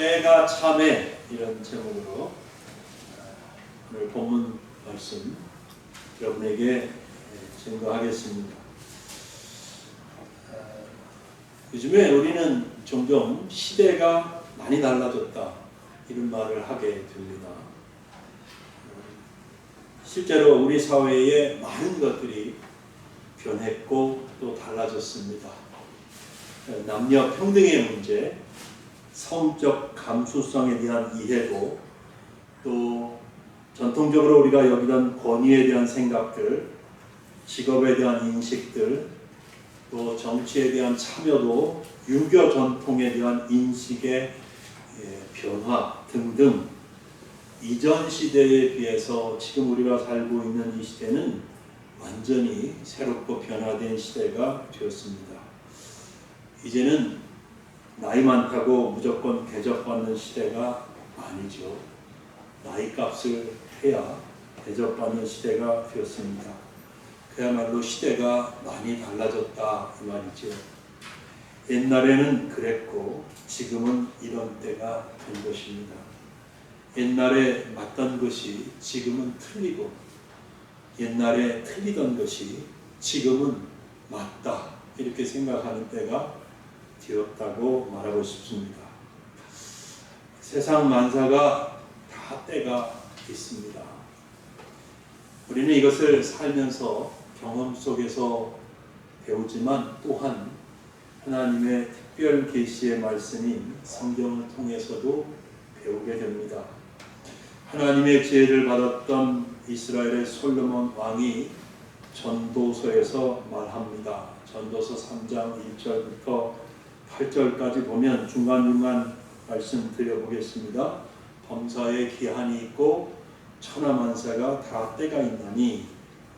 때가 참에 이런 제목으로 오늘 본문 말씀 여러분에게 증거하겠습니다. 요즘에 우리는 종종 시대가 많이 달라졌다 이런 말을 하게 됩니다. 실제로 우리 사회에 많은 것들이 변했고 또 달라졌습니다. 남녀 평등의 문제, 성적 감수성에 대한 이해도, 또 전통적으로 우리가 여기던 권위에 대한 생각들, 직업에 대한 인식들, 또 정치에 대한 참여도, 유교 전통에 대한 인식의 변화 등등, 이전 시대에 비해서 지금 우리가 살고 있는 이 시대는 완전히 새롭고 변화된 시대가 되었습니다. 이제는 나이 많다고 무조건 대접받는 시대가 아니죠. 나이 값을 해야 대접받는 시대가 되었습니다. 그야말로 시대가 많이 달라졌다 이 말이죠. 옛날에는 그랬고 지금은 이런 때가 된 것입니다. 옛날에 맞던 것이 지금은 틀리고, 옛날에 틀리던 것이 지금은 맞다 이렇게 생각하는 때가 되었다고 말하고 싶습니다. 세상 만사가 다 때가 있습니다. 우리는 이것을 살면서 경험 속에서 배우지만 또한 하나님의 특별 계시의 말씀인 성경을 통해서도 배우게 됩니다. 하나님의 지혜를 받았던 이스라엘의 솔로몬 왕이 전도서에서 말합니다. 전도서 3장 1절부터 8절까지 보면 중간중간 말씀 드려보겠습니다. 범사에 기한이 있고 천하만사가 다 때가 있나니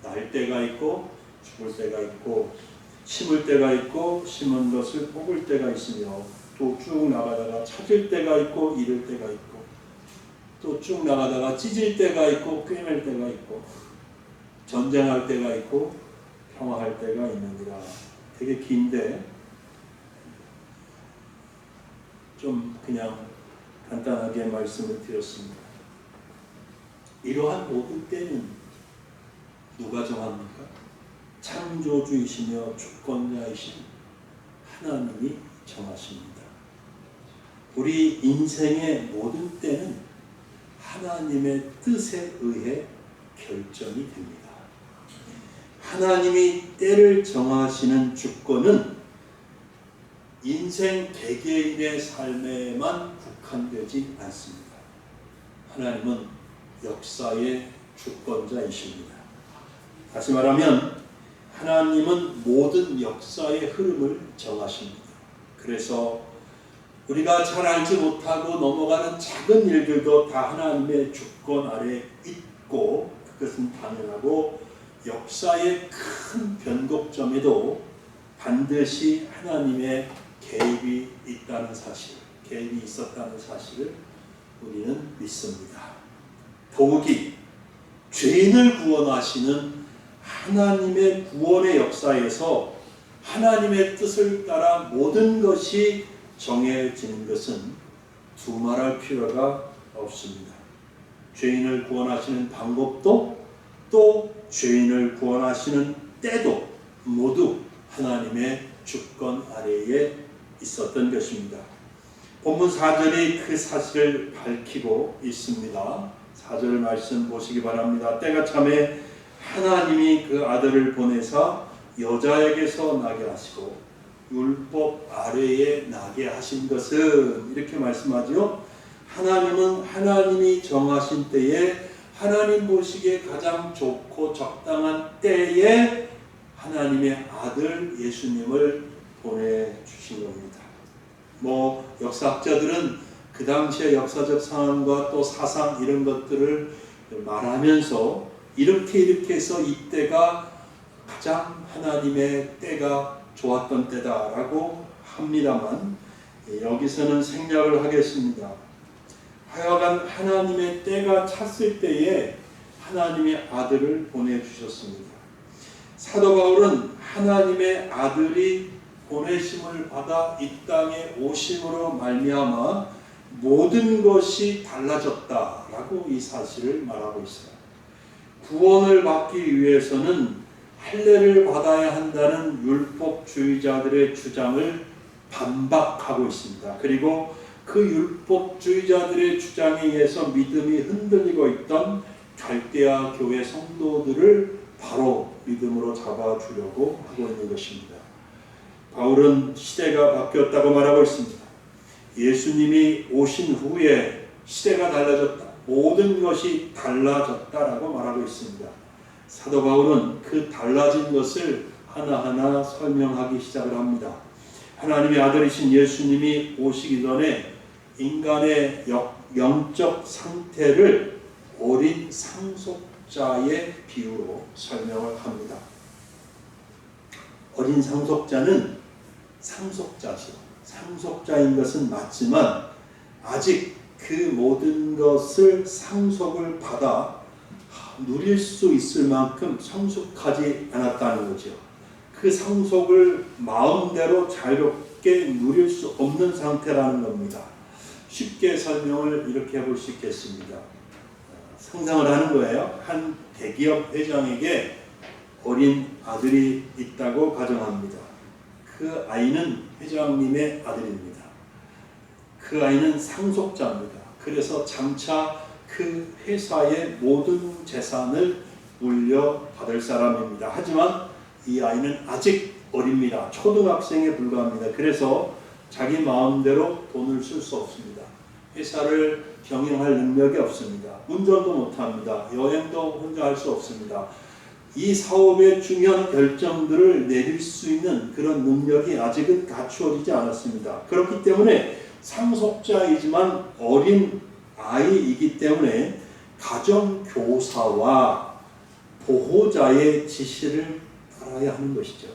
날 때가 있고 죽을 때가 있고 심을 때가 있고 심은 것을 뽑을 때가 있으며 또 쭉 나가다가 찾을 때가 있고 잃을 때가 있고 또 쭉 나가다가 찢을 때가 있고 꿰맬 때가 있고 전쟁할 때가 있고 평화할 때가 있느니라. 되게 긴데 좀 그냥 간단하게 말씀을 드렸습니다. 이러한 모든 때는 누가 정합니까? 창조주이시며 주권자이신 하나님이 정하십니다. 우리 인생의 모든 때는 하나님의 뜻에 의해 결정이 됩니다. 하나님이 때를 정하시는 주권은 인생 개개인의 삶에만 국한되지 않습니다. 하나님은 역사의 주권자이십니다. 다시 말하면 하나님은 모든 역사의 흐름을 정하십니다. 그래서 우리가 잘 알지 못하고 넘어가는 작은 일들도 다 하나님의 주권 아래 있고, 그것은 당연하고 역사의 큰 변곡점에도 반드시 하나님의 개입이 있다는 사실, 개입이 있었다는 사실을 우리는 믿습니다. 더욱이 죄인을 구원하시는 하나님의 구원의 역사에서 하나님의 뜻을 따라 모든 것이 정해지는 것은 두말할 필요가 없습니다. 죄인을 구원하시는 방법도 또 죄인을 구원하시는 때도 모두 하나님의 주권 아래에 있었던 것입니다. 본문 4절이 그 사실을 밝히고 있습니다. 4절 말씀 보시기 바랍니다. 때가 참에 하나님이 그 아들을 보내사 여자에게서 나게 하시고 율법 아래에 나게 하신 것은, 이렇게 말씀하죠. 하나님은 하나님이 정하신 때에 하나님 보시기에 가장 좋고 적당한 때에 하나님의 아들 예수님을 보내주신 겁니다. 역사학자들은 그 당시의 역사적 상황과 또 사상 이런 것들을 말하면서 이렇게 해서 이때가 가장 하나님의 때가 좋았던 때다라고 합니다만, 여기서는 생략을 하겠습니다. 하여간 하나님의 때가 찼을 때에 하나님의 아들을 보내주셨습니다. 사도 바울은 하나님의 아들이 보내심을 받아 이 땅에 오심으로 말미암아 모든 것이 달라졌다라고 이 사실을 말하고 있어요. 구원을 받기 위해서는 할례를 받아야 한다는 율법주의자들의 주장을 반박하고 있습니다. 그리고 그 율법주의자들의 주장에 의해서 믿음이 흔들리고 있던 갈대아 교회 성도들을 바로 믿음으로 잡아주려고 하고 있는 것입니다. 바울은 시대가 바뀌었다고 말하고 있습니다. 예수님이 오신 후에 시대가 달라졌다. 모든 것이 달라졌다라고 말하고 있습니다. 사도 바울은 그 달라진 것을 하나하나 설명하기 시작을 합니다. 하나님의 아들이신 예수님이 오시기 전에 인간의 영적 상태를 어린 상속자의 비유로 설명을 합니다. 어린 상속자는 상속자죠. 상속자인 것은 맞지만 아직 그 모든 것을 상속을 받아 누릴 수 있을 만큼 성숙하지 않았다는 거죠. 그 상속을 마음대로 자유롭게 누릴 수 없는 상태라는 겁니다. 쉽게 설명을 이렇게 해볼 수 있겠습니다. 상상을 하는 거예요. 한 대기업 회장에게 어린 아들이 있다고 가정합니다. 그 아이는 회장님의 아들입니다. 그 아이는 상속자입니다. 그래서 장차 그 회사의 모든 재산을 물려받을 사람입니다. 하지만 이 아이는 아직 어립니다. 초등학생에 불과합니다. 그래서 자기 마음대로 돈을 쓸 수 없습니다. 회사를 경영할 능력이 없습니다. 운전도 못합니다. 여행도 혼자 할 수 없습니다. 이 사업의 중요한 결정들을 내릴 수 있는 그런 능력이 아직은 갖추어지지 않았습니다. 그렇기 때문에 상속자이지만 어린 아이이기 때문에 가정교사와 보호자의 지시를 따라야 하는 것이죠.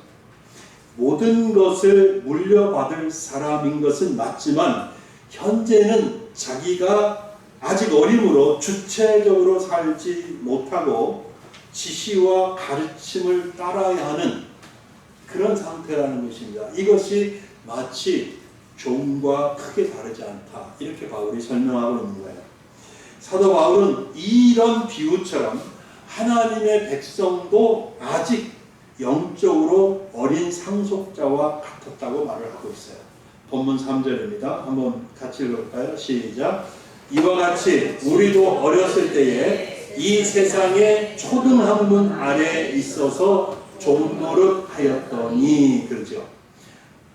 모든 것을 물려받을 사람인 것은 맞지만 현재는 자기가 아직 어림으로 주체적으로 살지 못하고 지시와 가르침을 따라야 하는 그런 상태라는 것입니다. 이것이 마치 종과 크게 다르지 않다. 이렇게 바울이 설명하고 있는 거예요. 사도 바울은 이런 비유처럼 하나님의 백성도 아직 영적으로 어린 상속자와 같았다고 말을 하고 있어요. 본문 3절입니다. 한번 같이 읽어볼까요? 시작. 이와 같이 우리도 어렸을 때에 이 세상의 초등학문 아래에 있어서 종노릇 하였더니, 그러죠.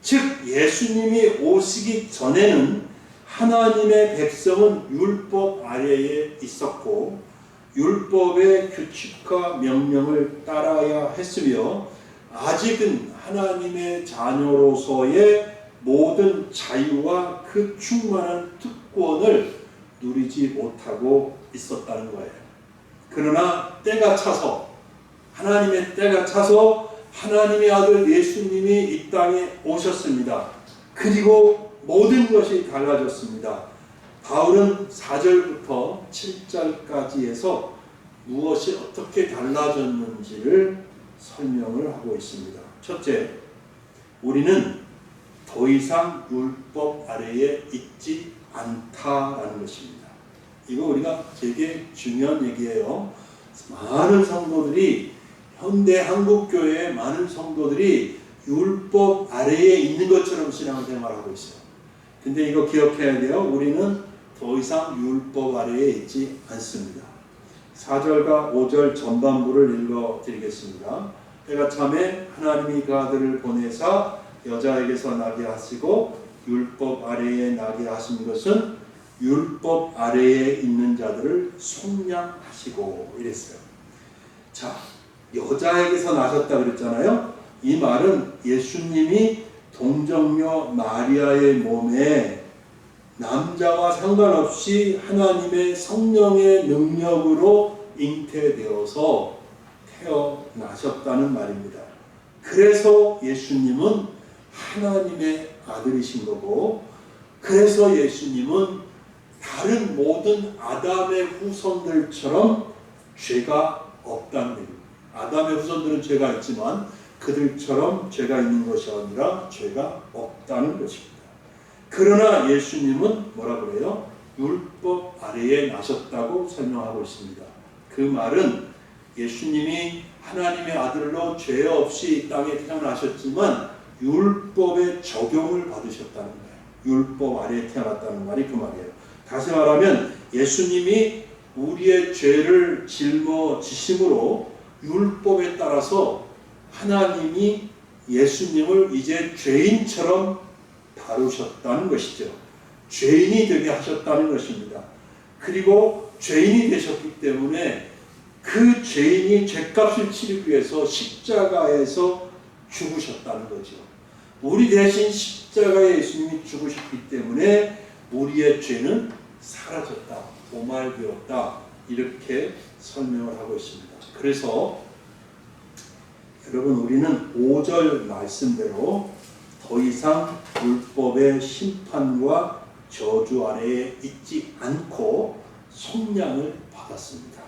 즉 예수님이 오시기 전에는 하나님의 백성은 율법 아래에 있었고 율법의 규칙과 명령을 따라야 했으며 아직은 하나님의 자녀로서의 모든 자유와 그 충만한 특권을 누리지 못하고 있었다는 거예요. 그러나 때가 차서 하나님의 때가 차서 하나님의 아들 예수님이 이 땅에 오셨습니다. 그리고 모든 것이 달라졌습니다. 바울은 4절부터 7절까지 해서 무엇이 어떻게 달라졌는지를 설명을 하고 있습니다. 첫째, 우리는 더 이상 율법 아래에 있지 않다라는 것입니다. 이거 우리가 되게 중요한 얘기예요. 많은 성도들이 현대 한국교회의 많은 성도들이 율법 아래에 있는 것처럼 신앙생활을 하고 있어요. 근데 이거 기억해야 돼요. 우리는 더 이상 율법 아래에 있지 않습니다. 4절과 5절 전반부를 읽어드리겠습니다. 때가 참에 하나님이 그 아들을 보내사 여자에게서 나게 하시고 율법 아래에 나게 하신 것은 율법 아래에 있는 자들을 속량하시고 이랬어요. 자, 여자에게서 나셨다 그랬잖아요. 이 말은 예수님이 동정녀 마리아의 몸에 남자와 상관없이 하나님의 성령의 능력으로 잉태되어서 태어나셨다는 말입니다. 그래서 예수님은 하나님의 아들이신 거고, 그래서 예수님은 다른 모든 아담의 후손들처럼 죄가 없다는 얘기입니다. 아담의 후손들은 죄가 있지만 그들처럼 죄가 있는 것이 아니라 죄가 없다는 것입니다. 그러나 예수님은 뭐라 그래요? 율법 아래에 나셨다고 설명하고 있습니다. 그 말은 예수님이 하나님의 아들로 죄 없이 이 땅에 태어나셨지만 율법의 적용을 받으셨다는 거예요. 율법 아래에 태어났다는 말이 그 말이에요. 다시 말하면 예수님이 우리의 죄를 짊어지심으로 율법에 따라서 하나님이 예수님을 이제 죄인처럼 다루셨다는 것이죠. 죄인이 되게 하셨다는 것입니다. 그리고 죄인이 되셨기 때문에 그 죄인이 죄값을 치르기 위해서 십자가에서 죽으셨다는 거죠. 우리 대신 십자가에 예수님이 죽으셨기 때문에 우리의 죄는 사라졌다, 오말되었다, 이렇게 설명을 하고 있습니다. 그래서 여러분, 우리는 5절 말씀대로 더 이상 율법의 심판과 저주 아래에 있지 않고 속량을 받았습니다.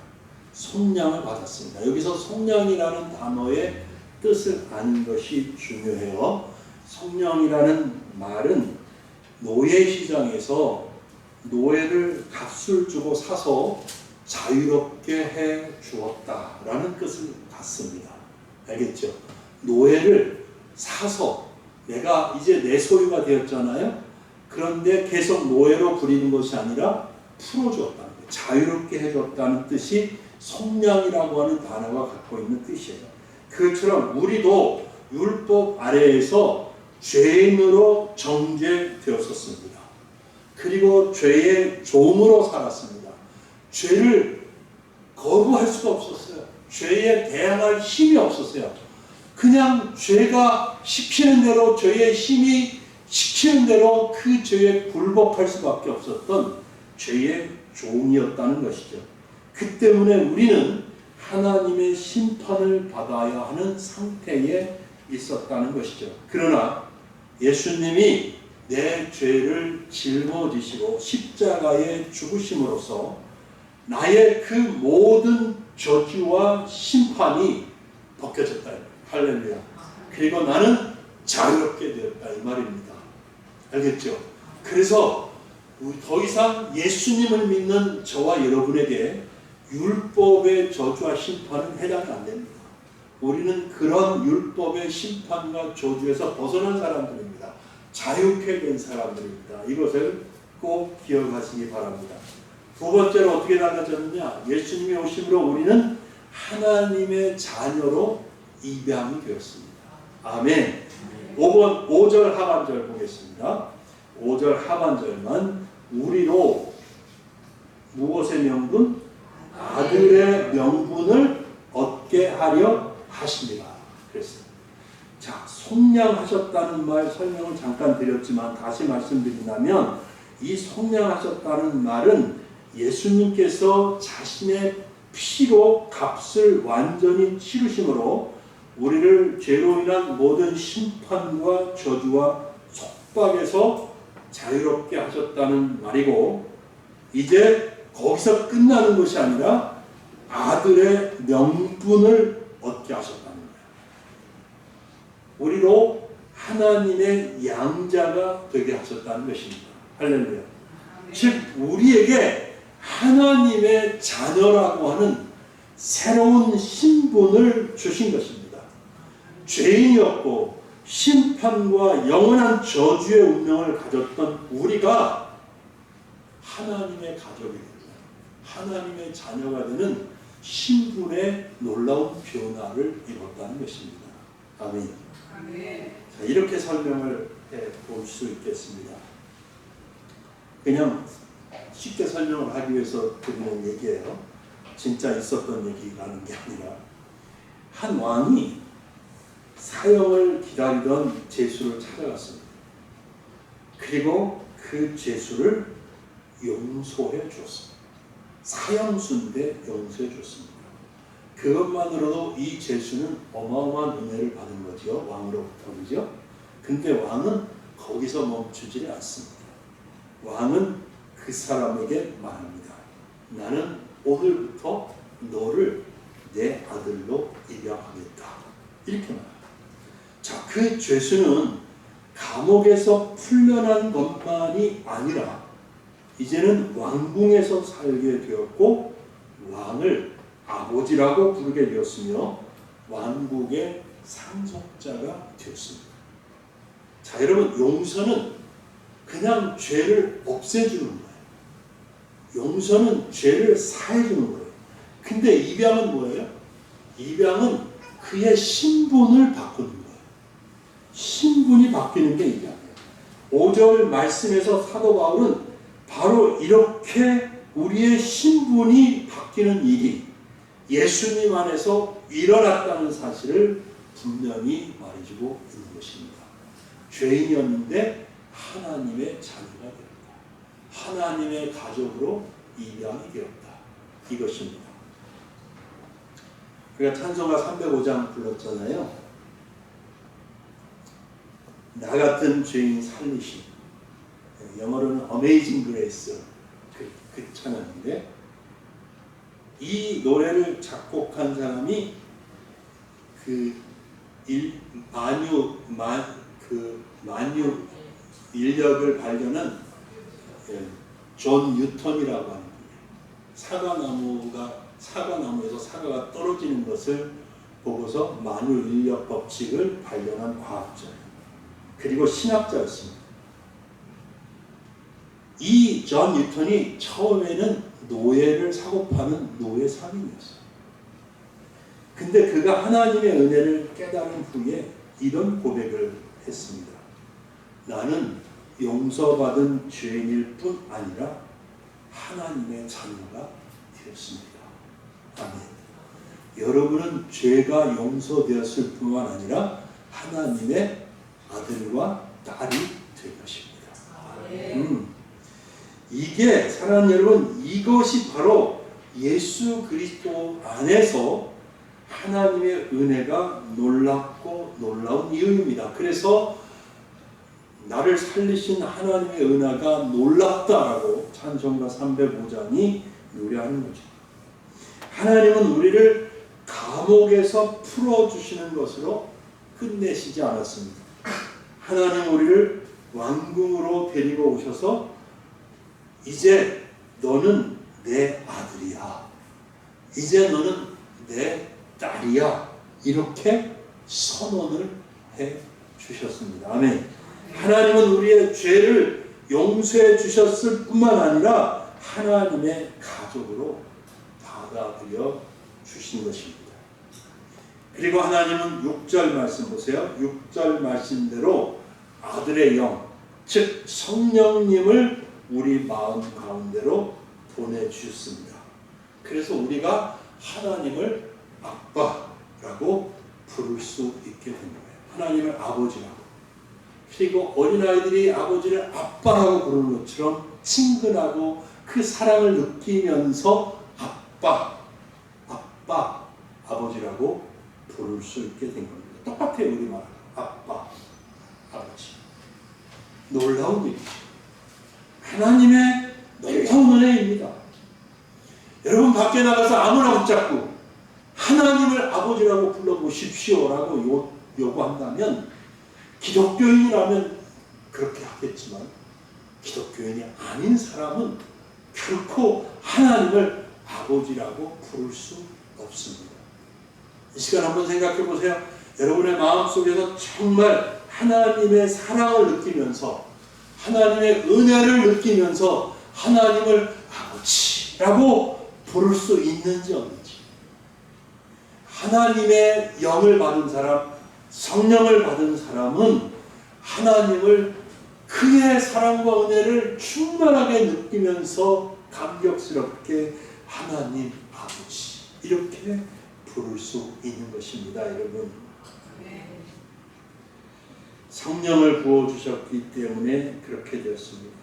속량을 받았습니다. 여기서 속량이라는 단어의 뜻을 아는 것이 중요해요. 속량이라는 말은 노예 시장에서 노예를 값을 주고 사서 자유롭게 해 주었다라는 뜻을 갖습니다. 알겠죠? 노예를 사서 내가 이제 내 소유가 되었잖아요. 그런데 계속 노예로 부리는 것이 아니라 풀어주었다는 거예요. 자유롭게 해줬다는 뜻이 속량이라고 하는 단어가 갖고 있는 뜻이에요. 그처럼 우리도 율법 아래에서 죄인으로 정죄되었었습니다. 그리고 죄의 종으로 살았습니다. 죄를 거부할 수가 없었어요. 죄에 대항할 힘이 없었어요. 그냥 죄가 시키는 대로, 죄의 힘이 시키는 대로 그 죄에 굴복할 수밖에 없었던 죄의 종이었다는 것이죠. 그 때문에 우리는 하나님의 심판을 받아야 하는 상태에 있었다는 것이죠. 그러나 예수님이 내 죄를 짊어지시고 십자가에 죽으심으로써 나의 그 모든 저주와 심판이 벗겨졌다. 할렐루야. 그리고 나는 자유롭게 되었다, 이 말입니다. 알겠죠? 그래서 더 이상 예수님을 믿는 저와 여러분에게 율법의 저주와 심판은 해당이 안 됩니다. 우리는 그런 율법의 심판과 저주에서 벗어난 사람들입니다. 자유케 된 사람들입니다. 이것을 꼭 기억하시기 바랍니다. 두 번째로 어떻게 달라졌느냐? 예수님이 오심으로 우리는 하나님의 자녀로 입양이 되었습니다. 아멘. 5절 하반절 보겠습니다. 5절 하반절만 우리로 무엇의 명분? 아들의 명분을 얻게 하려 하십니다. 그랬습니다. 자, 속량하셨다는 말 설명을 잠깐 드렸지만 다시 말씀드린다면 이 속량하셨다는 말은 예수님께서 자신의 피로 값을 완전히 치르심으로 우리를 죄로 인한 모든 심판과 저주와 속박에서 자유롭게 하셨다는 말이고, 이제 거기서 끝나는 것이 아니라 아들의 명분을 얻게 하셨다는 거예요. 우리로 하나님의 양자가 되게 하셨다는 것입니다. 할렐루야. 즉 우리에게 하나님의 자녀라고 하는 새로운 신분을 주신 것입니다. 죄인이었고 심판과 영원한 저주의 운명을 가졌던 우리가 하나님의 가족이 됩니다. 하나님의 자녀가 되는 신분의 놀라운 변화를 이뤘다는 것입니다. 아멘. 자, 이렇게 설명을 볼 수 있겠습니다. 그냥 쉽게 설명을 하기 위해서 드리는 얘기예요. 진짜 있었던 얘기라는 게 아니라, 한 왕이 사형을 기다리던 죄수를 찾아갔습니다. 그리고 그 죄수를 용서해 주었습니다. 사형수인데 용서해 줬습니다. 그것만으로도 이 죄수는 어마어마한 은혜를 받은 거죠. 왕으로부터. 그죠? 근데 왕은 거기서 멈추지 않습니다. 왕은 그 사람에게 말합니다. 나는 오늘부터 너를 내 아들로 입양하겠다. 이렇게 말합니다. 자, 그 죄수는 감옥에서 풀려난 것만이 아니라 이제는 왕궁에서 살게 되었고 왕을 아버지라고 부르게 되었으며 왕국의 상속자가 되었습니다. 자, 여러분, 용서는 그냥 죄를 없애주는 거예요. 용서는 죄를 사해주는 거예요. 근데 입양은 뭐예요? 입양은 그의 신분을 바꾸는 거예요. 신분이 바뀌는 게 입양이에요. 5절 말씀에서 사도 바울은 바로 이렇게 우리의 신분이 바뀌는 일이 예수님 안에서 일어났다는 사실을 분명히 말해주고 있는 것입니다. 죄인이었는데 하나님의 자녀가 되었다. 하나님의 가족으로 입양이 되었다. 이것입니다. 우리가 찬송가 305장 불렀잖아요. 나 같은 죄인 살리심. 영어로는 Amazing Grace 그 찬양인데, 이 노래를 작곡한 사람이 만유 인력을 발견한 존 뉴턴이라고 하는 분이에요. 사과나무에서 사과가 떨어지는 것을 보고서 만유 인력 법칙을 발견한 과학자예요. 그리고 신학자였습니다. 이 존 뉴턴이 처음에는 노예를 사고 파는 노예 상인이었어요. 근데 그가 하나님의 은혜를 깨달은 후에 이런 고백을 했습니다. 나는 용서받은 죄인일 뿐 아니라 하나님의 자녀가 되었습니다. 아멘. 여러분은 죄가 용서되었을 뿐만 아니라 하나님의 아들과 딸이 될 것입니다. 이게 사랑하는 여러분, 이것이 바로 예수 그리스도 안에서 하나님의 은혜가 놀랍고 놀라운 이유입니다. 그래서 나를 살리신 하나님의 은혜가 놀랍다라고 찬송가 305장이 노래하는 거죠. 하나님은 우리를 감옥에서 풀어주시는 것으로 끝내시지 않았습니다. 하나님은 우리를 왕궁으로 데리고 오셔서 이제 너는 내 아들이야. 이제 너는 내 딸이야. 이렇게 선언을 해 주셨습니다. 아멘. 하나님은 우리의 죄를 용서해 주셨을 뿐만 아니라 하나님의 가족으로 받아들여 주신 것입니다. 그리고 하나님은 6절 말씀 보세요. 6절 말씀대로 아들의 영, 즉 성령님을 우리 마음 가운데로 보내주셨습니다. 그래서 우리가 하나님을 아빠라고 부를 수 있게 된 거예요. 하나님을 아버지라고. 그리고 어린아이들이 아버지를 아빠라고 부르는 것처럼 친근하고 그 사랑을 느끼면서 아빠, 아버지라고 부를 수 있게 된 겁니다. 똑같아요. 우리말하고 아빠, 아버지. 놀라운 일이죠. 하나님의 놀라운 은혜입니다. 여러분 밖에 나가서 아무나 붙잡고 하나님을 아버지라고 불러보십시오라고 요구한다면 기독교인이라면 그렇게 하겠지만 기독교인이 아닌 사람은 결코 하나님을 아버지라고 부를 수 없습니다. 이 시간 한번 생각해 보세요. 여러분의 마음속에서 정말 하나님의 사랑을 느끼면서 하나님의 은혜를 느끼면서 하나님을 아버지라고 부를 수 있는지 없는지. 하나님의 영을 받은 사람, 성령을 받은 사람은 하나님을 그의 사랑과 은혜를 충만하게 느끼면서 감격스럽게 하나님 아버지 이렇게 부를 수 있는 것입니다. 여러분, 성령을 부어주셨기 때문에 그렇게 되었습니다.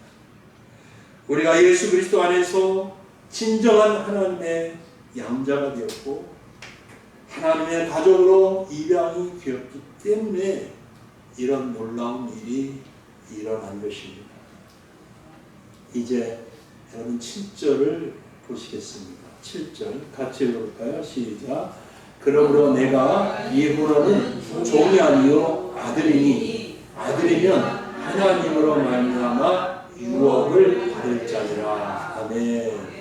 우리가 예수 그리스도 안에서 진정한 하나님의 양자가 되었고 하나님의 가족으로 입양이 되었기 때문에 이런 놀라운 일이 일어난 것입니다. 이제 여러분 7절을 보시겠습니다. 7절 같이 읽어볼까요? 시작. 그러므로 내가 이후로는 종이 아니요 아들이니 아들이면 하나님으로 말미암아 유업을 받을 자니라. 아멘.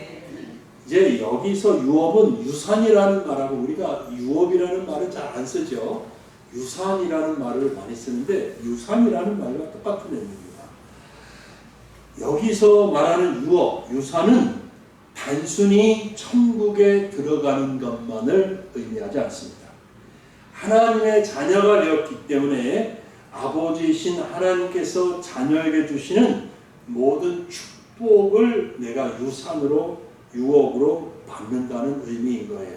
이제 여기서 유업은 유산이라는 말하고 우리가 유업이라는 말은 잘 안 쓰죠. 유산이라는 말을 많이 쓰는데 유산이라는 말과 똑같은 의미입니다. 여기서 말하는 유업, 유산은 단순히 천국에 들어가는 것만을 의미하지 않습니다. 하나님의 자녀가 되었기 때문에 아버지이신 하나님께서 자녀에게 주시는 모든 축복을 내가 유산으로 유업으로 받는다는 의미인 거예요.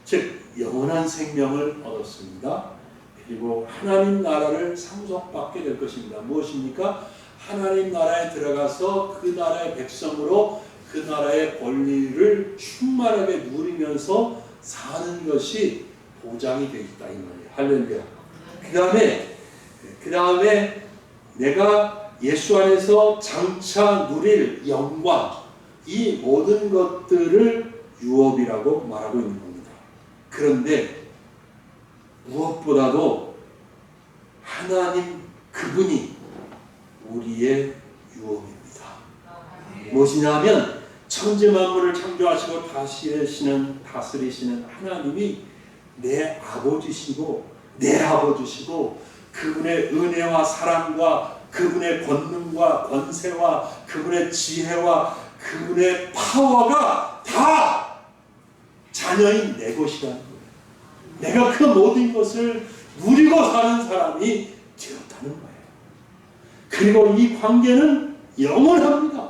즉 영원한 생명을 얻었습니다. 그리고 하나님 나라를 상속받게 될 것입니다. 무엇입니까? 하나님 나라에 들어가서 그 나라의 백성으로 그 나라의 권리를 충만하게 누리면서 사는 것이 보장이 되어 있다 이 말이에요. 할렐루야. 그 다음에 내가 예수 안에서 장차 누릴 영광, 이 모든 것들을 유업이라고 말하고 있는 겁니다. 그런데 무엇보다도 하나님 그분이 우리의 유업입니다. 무엇이냐면 천지 만물을 창조하시고 다스리시는 하나님이 내 아버지시고 그분의 은혜와 사랑과 그분의 권능과 권세와 그분의 지혜와 그분의 파워가 다 자녀인 내 것이라는 거예요. 내가 그 모든 것을 누리고 사는 사람이 되었다는 거예요. 그리고 이 관계는 영원합니다.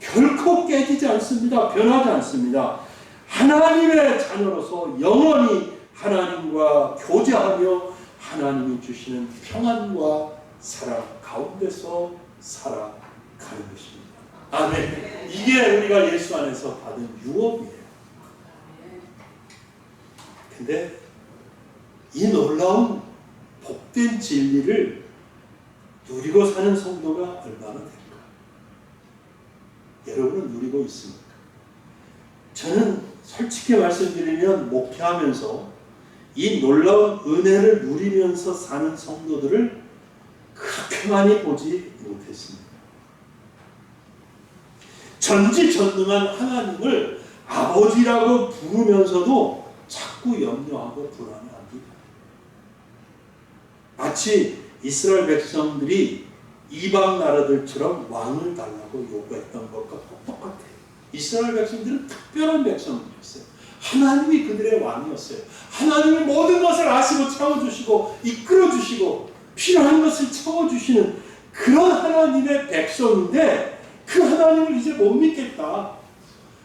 결코 깨지지 않습니다. 변하지 않습니다. 하나님의 자녀로서 영원히 하나님과 교제하며 하나님이 주시는 평안과 사랑 가운데서 살아가는 것입니다. 아멘. 이게 우리가 예수 안에서 받은 유업이에요. 근데 이 놀라운 복된 진리를 누리고 사는 성도가 얼마나 될까? 여러분은 누리고 있습니까? 저는 솔직히 말씀드리면 목회하면서 이 놀라운 은혜를 누리면서 사는 성도들을 그렇게 많이 보지 못했습니다. 전지전능한 하나님을 아버지라고 부르면서도 자꾸 염려하고 불안해합니다. 마치 이스라엘 백성들이 이방 나라들처럼 왕을 달라고 요구했던 것과 똑같아요. 이스라엘 백성들은 특별한 백성들이었어요. 하나님이 그들의 왕이었어요. 하나님이 모든 것을 아시고 채워주시고 이끌어주시고 필요한 것을 채워주시는 그런 하나님의 백성인데 그 하나님을 이제 못 믿겠다.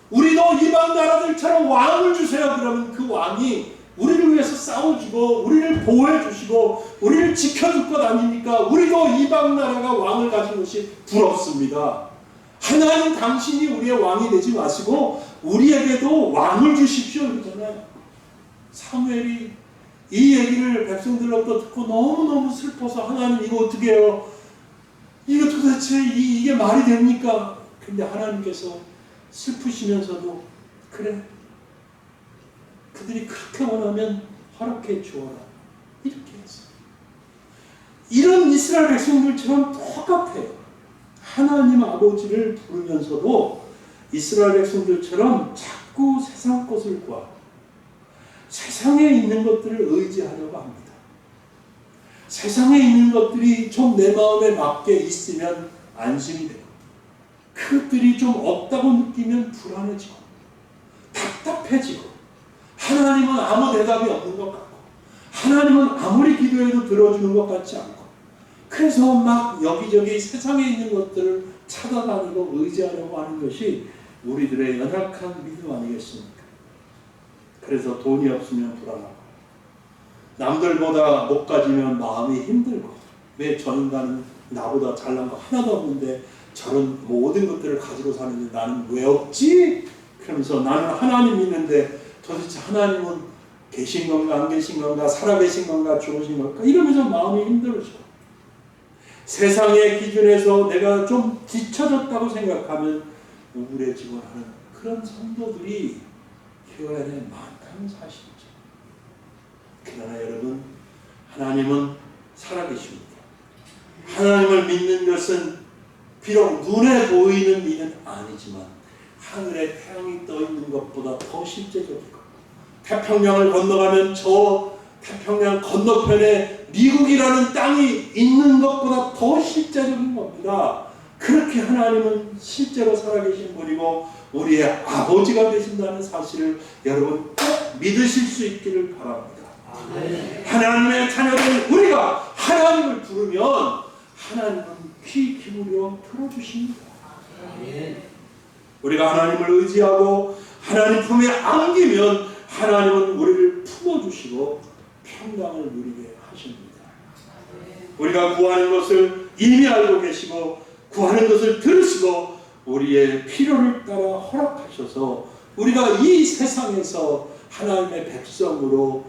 우리도 이방 나라들처럼 왕을 주세요. 그러면 그 왕이 우리를 위해서 싸워주고 우리를 보호해주시고 우리를 지켜줄 것 아닙니까? 우리도 이방 나라가 왕을 가진 것이 부럽습니다. 하나님 당신이 우리의 왕이 되지 마시고 우리에게도 왕을 주십시오 이러잖아요. 사무엘이 이 얘기를 백성들로부터 듣고 너무너무 슬퍼서 하나님 이거 어떻게 해요? 이거 도대체 이게 말이 됩니까? 근데 하나님께서 슬프시면서도 그래 그들이 그렇게 원하면 허락해 주어라 이렇게 했어요. 이런 이스라엘 백성들처럼 똑같아요. 하나님 아버지를 부르면서도 이스라엘 백성들처럼 자꾸 세상 것을 구하고 세상에 있는 것들을 의지하려고 합니다. 세상에 있는 것들이 좀 내 마음에 맞게 있으면 안심이 되고 그것들이 좀 없다고 느끼면 불안해지고 답답해지고 하나님은 아무 대답이 없는 것 같고 하나님은 아무리 기도해도 들어주는 것 같지 않고 그래서 막 여기저기 세상에 있는 것들을 찾아다니고 의지하려고 하는 것이 우리들의 연약한 믿음 아니겠습니까? 그래서 돈이 없으면 불안하고 남들보다 못 가지면 마음이 힘들고 왜 저 인간은 나보다 잘난 거 하나도 없는데 저런 모든 것들을 가지고 사는데 나는 왜 없지? 그러면서 나는 하나님 믿는데 도대체 하나님은 계신 건가 안 계신 건가 살아계신 건가 죽으신 건가 이러면서 마음이 힘들어져. 세상의 기준에서 내가 좀 뒤처졌다고 생각하면 우울해지고 하는 그런 성도들이 교회 안에 많다는 사실이죠. 그러나 여러분 하나님은 살아계십니다. 하나님을 믿는 것은 비록 눈에 보이는 일은 아니지만 하늘에 태양이 떠 있는 것보다 더 실제적이고, 태평양을 건너가면 저 태평양 건너편에 미국이라는 땅이 있는 것보다 더 실제적인 겁니다. 그렇게 하나님은 실제로 살아계신 분이고 우리의 아버지가 되신다는 사실을 여러분 꼭 믿으실 수 있기를 바랍니다. 하나님의 자녀들, 우리가 하나님을 부르면 하나님은 귀 기울여 들어주십니다. 우리가 하나님을 의지하고 하나님 품에 안기면 하나님은 우리를 품어주시고 평강을 누리게 하십니다. 우리가 구하는 것을 이미 알고 계시고 구하는 것을 들으시고 우리의 필요를 따라 허락하셔서 우리가 이 세상에서 하나님의 백성으로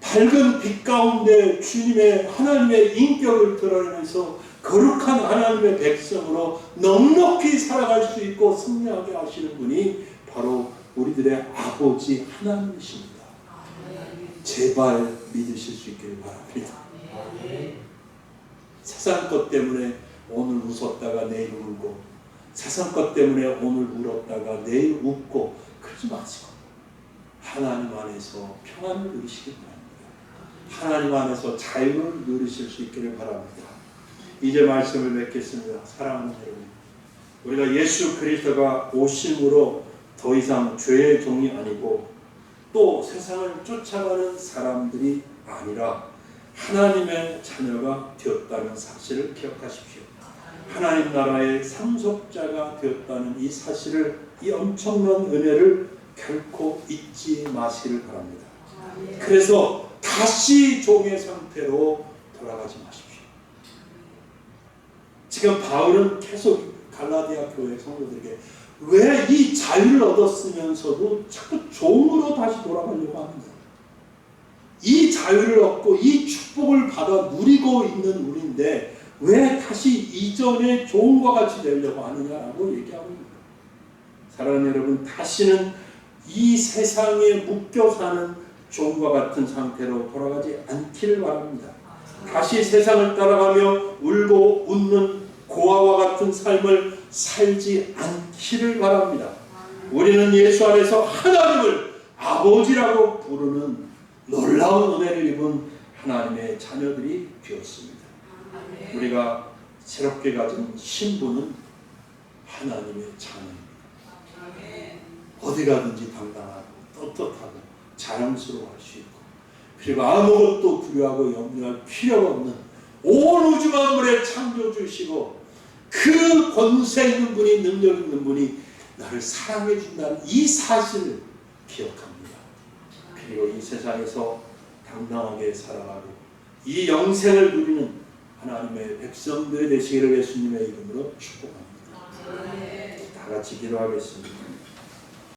밝은 빛 가운데 주님의 하나님의 인격을 드러내면서 거룩한 하나님의 백성으로 넉넉히 살아갈 수 있고 승리하게 하시는 분이 바로 우리들의 아버지 하나님이십니다. 제발 믿으실 수 있기를 바랍니다. 세상 것 때문에 오늘 웃었다가 내일 울고, 세상 것 때문에 오늘 울었다가 내일 웃고 그러지 마시고 하나님 안에서 평안을 누리시기 바랍니다. 하나님 안에서 자유를 누리실 수 있기를 바랍니다. 이제 말씀을 맺겠습니다. 사랑하는 여러분, 우리가 예수 그리스도가 오심으로 더 이상 죄의 종이 아니고 또 세상을 쫓아가는 사람들이 아니라 하나님의 자녀가 되었다는 사실을 기억하십시오. 하나님 나라의 상속자가 되었다는 이 사실을, 이 엄청난 은혜를 결코 잊지 마시기를 바랍니다. 그래서 다시 종의 상태로 돌아가지 마십시오. 지금 바울은 계속 갈라디아 교회 성도들에게 왜 이 자유를 얻었으면서도 자꾸 종으로 다시 돌아가려고 하는가? 이 자유를 얻고 이 축복을 받아 누리고 있는 우리인데 왜 다시 이전의 종과 같이 되려고 하느냐라고 얘기하고 있습니다. 사랑하는 여러분, 다시는 이 세상에 묶여 사는 종과 같은 상태로 돌아가지 않기를 바랍니다. 다시 세상을 따라가며 울고 웃는 고아와 같은 삶을 살지 않기를 바랍니다. 우리는 예수 안에서 하나님을 아버지라고 부르는 놀라운 은혜를 입은 하나님의 자녀들이 되었습니다. 우리가 새롭게 가진 신분은 하나님의 자녀입니다. 어디 가든지 당당하고 떳떳하고 자랑스러워할 수 있고, 그리고 아무것도 두려워하고 염려할 필요가 없는 온 우주 만물의 창조주시고 그 권세 있는 분이, 능력 있는 분이 나를 사랑해 준다는 이 사실을 기억합니다. 그리고 이 세상에서 당당하게 살아가고 이 영생을 누리는 하나님의 백성들이 되시기를 예수님의 이름으로 축복합니다. 다 같이 기도하겠습니다.